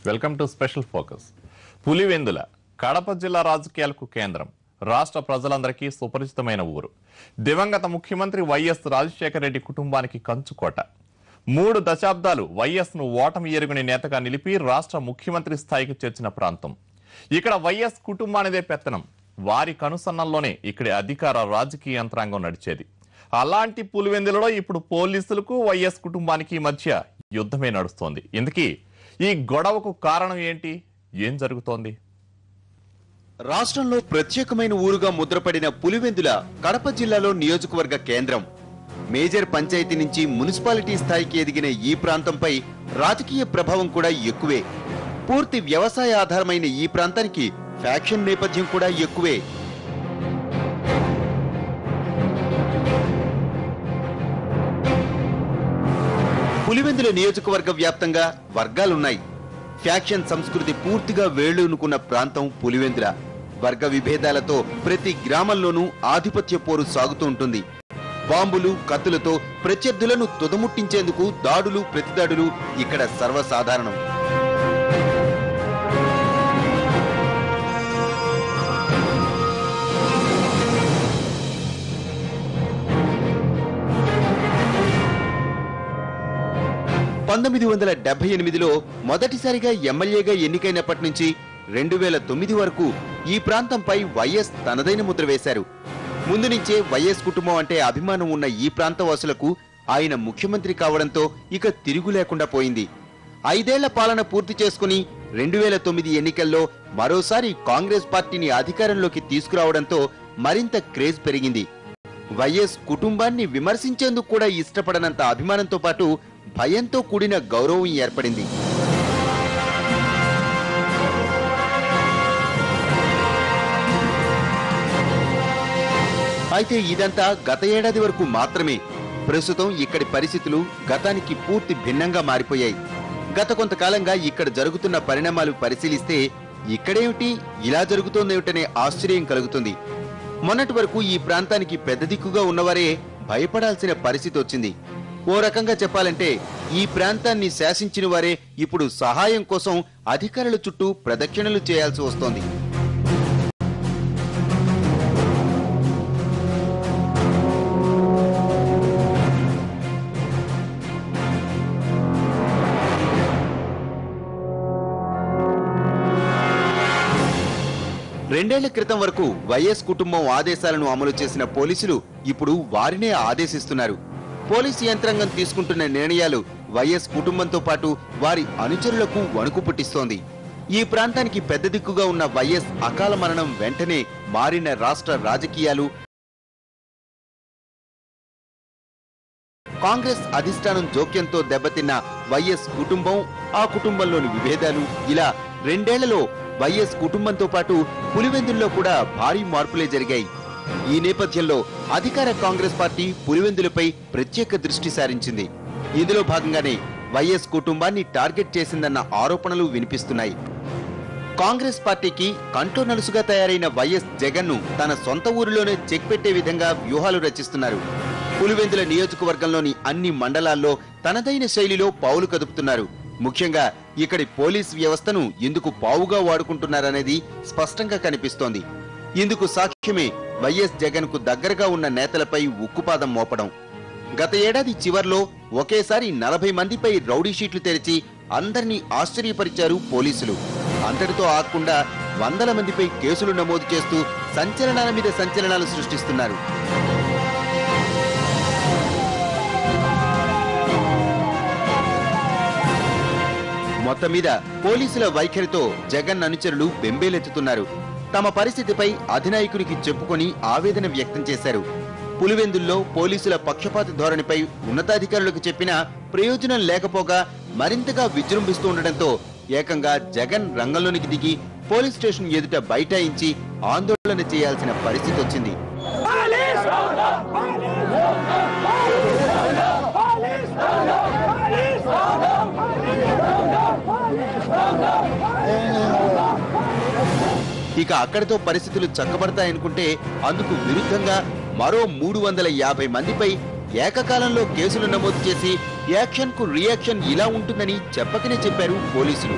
Welcome to special focus. Pulivendula Kadapa జిల్లా రాజకీయాలకు కేంద్రం, రాష్ట్ర ప్రజలందరికీ సుపరిచితమైన ఊరు. దివంగత ముఖ్యమంత్రి వైఎస్ రాజశేఖర రెడ్డి కుటుంబానికి కంచుకోట. 3 దశాబ్దాలు వైఎస్ ను ఓటమి ఎరుగని నేతగా నిలిపి రాష్ట్ర ముఖ్యమంత్రి స్థాయికి చేర్చిన ప్రాంతం. ఇక్కడ వైఎస్ కుటుంబానిదే పెత్తనం. వారి కనుసన్నల్లోనే ఇక్కడి అధికార రాజకీయ యంత్రాంగం నడిచేది. అలాంటి పులివెందులలో ఇప్పుడు పోలీసులకు వైఎస్ కుటుంబానికి మధ్య యుద్ధమే నడుస్తోంది. ఇందుకీ ఈ గొడవకు కారణం ఏంటి? ఏం జరుగుతోంది? రాష్ట్రంలో ప్రత్యేకమైన ఊరుగా ముద్రపడిన పులివెందుల కడప జిల్లాలో నియోజకవర్గ కేంద్రం. మేజర్ పంచాయతీ నుంచి మున్సిపాలిటీ స్థాయికి ఎదిగిన ఈ ప్రాంతంపై రాజకీయ ప్రభావం కూడా ఎక్కువే. పూర్తి వ్యవసాయ ఆధారమైన ఈ ప్రాంతానికి ఫ్యాక్షన్ నేపథ్యం కూడా ఎక్కువే. పులివెందుల నియోజకవర్గ వ్యాప్తంగా వర్గాలున్నాయి. ఫ్యాక్షన్ సంస్కృతి పూర్తిగా వేళ్లూనుకున్న ప్రాంతం పులివెందుల. వర్గ విభేదాలతో ప్రతి గ్రామంలోనూ ఆధిపత్య పోరు సాగుతూ ఉంటుంది. బాంబులు, కత్తులతో ప్రత్యర్థులను తుదముట్టించేందుకు దాడులు, ప్రతిదాడులు ఇక్కడ సర్వసాధారణం. లో మొదటిసారిగా ఎమ్మెల్యేగా ఎన్నికైనప్పటి నుంచి 2009 వరకు ఈ ప్రాంతంపై వైఎస్ తనదైన ముద్ర వేశారు. ముందు నుంచే వైఎస్ కుటుంబం అంటే అభిమానం ఉన్న ఈ ప్రాంతవాసులకు ఆయన ముఖ్యమంత్రి కావడంతో ఇక తిరుగు లేకుండా పోయింది. 5 ఏళ్ల పాలన పూర్తి చేసుకుని 2009 ఎన్నికల్లో మరోసారి కాంగ్రెస్ పార్టీని అధికారంలోకి తీసుకురావడంతో మరింత క్రేజ్ పెరిగింది. వైఎస్ కుటుంబాన్ని విమర్శించేందుకు కూడా ఇష్టపడనంత అభిమానంతో పాటు భయంతో కూడిన గౌరవం ఏర్పడింది. అయితే ఇదంతా గత ఏడాది వరకు మాత్రమే. ప్రస్తుతం ఇక్కడి పరిస్థితులు గతానికి పూర్తి భిన్నంగా మారిపోయాయి. గత కొంతకాలంగా ఇక్కడ జరుగుతున్న పరిణామాలు పరిశీలిస్తే ఇక్కడేమిటి ఇలా జరుగుతోందేమిటనే ఆశ్చర్యం కలుగుతుంది. మొన్నటి వరకు ఈ ప్రాంతానికి పెద్ద దిక్కుగా ఉన్నవారే భయపడాల్సిన పరిస్థితి వచ్చింది. ఓ రకంగా చెప్పాలంటే ఈ ప్రాంతాన్ని శాసించిన వారే ఇప్పుడు సహాయం కోసం అధికారుల చుట్టూ ప్రదక్షిణలు చేయాల్సి వస్తోంది. రెండేళ్ల క్రితం వరకు వైఎస్ కుటుంబం ఆదేశాలను అమలు చేసిన పోలీసులు ఇప్పుడు వారినే ఆదేశిస్తున్నారు. పోలీసు యంత్రాంగం తీసుకుంటున్న నిర్ణయాలు వైఎస్ కుటుంబంతో పాటు వారి అనుచరులకు వణుకు పుట్టిస్తోంది. ఈ ప్రాంతానికి పెద్ద దిక్కుగా ఉన్న వైఎస్ అకాల మరణం వెంటనే మారిన రాష్ట్ర రాజకీయాలు, కాంగ్రెస్ అధిష్టానం జోక్యంతో దెబ్బతిన్న వైఎస్ కుటుంబం, ఆ కుటుంబంలోని విభేదాలు, ఇలా 2 ఏళ్లలో వైఎస్ కుటుంబంతో పాటు పులివెందుల్లో కూడా భారీ మార్పులే జరిగాయి. ఈ నేపథ్యంలో అధికార కాంగ్రెస్ పార్టీ పులివెందులపై ప్రత్యేక దృష్టి సారించింది. ఇందులో భాగంగానే వైఎస్ కుటుంబాన్ని టార్గెట్ చేసిందన్న ఆరోపణలు వినిపిస్తున్నాయి. కాంగ్రెస్ పార్టీకి కంట్లో నలుసుగా తయారైన వైఎస్ జగన్ ను తన సొంత ఊరిలోనే చెక్ పెట్టే విధంగా వ్యూహాలు రచిస్తున్నారు. పులివెందుల నియోజకవర్గంలోని అన్ని మండలాల్లో తనదైన శైలిలో పావులు కదుపుతున్నారు. ముఖ్యంగా ఇక్కడి పోలీస్ వ్యవస్థను ఎందుకు పావుగా వాడుకుంటున్నారనేది స్పష్టంగా కనిపిస్తోంది. ఇందుకు సాక్ష్యమే వైఎస్ జగన్ కు దగ్గరగా ఉన్న నేతలపై ఉక్కుపాదం మోపడం. గత ఏడాది చివర్లో ఒకేసారి 40 మందిపై రౌడీ షీట్లు తెరిచి అందరినీ ఆశ్చర్యపరిచారు పోలీసులు. అంతటితో ఆగకుండా 100ల మందిపై కేసులు నమోదు చేస్తూ సంచలనాల మీద సంచలనాలు సృష్టిస్తున్నారు. మొత్తం మీద పోలీసుల వైఖరితో జగన్ అనుచరులు బెంబేలెత్తుతున్నారు. తమ పరిస్థితిపై అధినాయకునికి చెప్పుకొని ఆవేదన వ్యక్తం చేశారు. పులివెందుల్లో పోలీసుల పక్షపాత ధోరణిపై ఉన్నతాధికారులకు చెప్పినా ప్రయోజనం లేకపోగా మరింతగా విజృంభిస్తూ ఉండడంతో ఏకంగా జగన్ రంగంలోనికి దిగి పోలీస్ స్టేషన్ ఎదుట బైఠాయించి ఆందోళన చేయాల్సిన పరిస్థితి వచ్చింది. ఇక అక్కడితో పరిస్థితులు చక్కబడతాయనుకుంటే అందుకు విరుద్ధంగా మరో 350 మందిపై ఏకకాలంలో కేసులు నమోదు చేసి యాక్షన్ కు రియాక్షన్ ఇలా ఉంటుందని చెప్పకనే చెప్పారు పోలీసులు.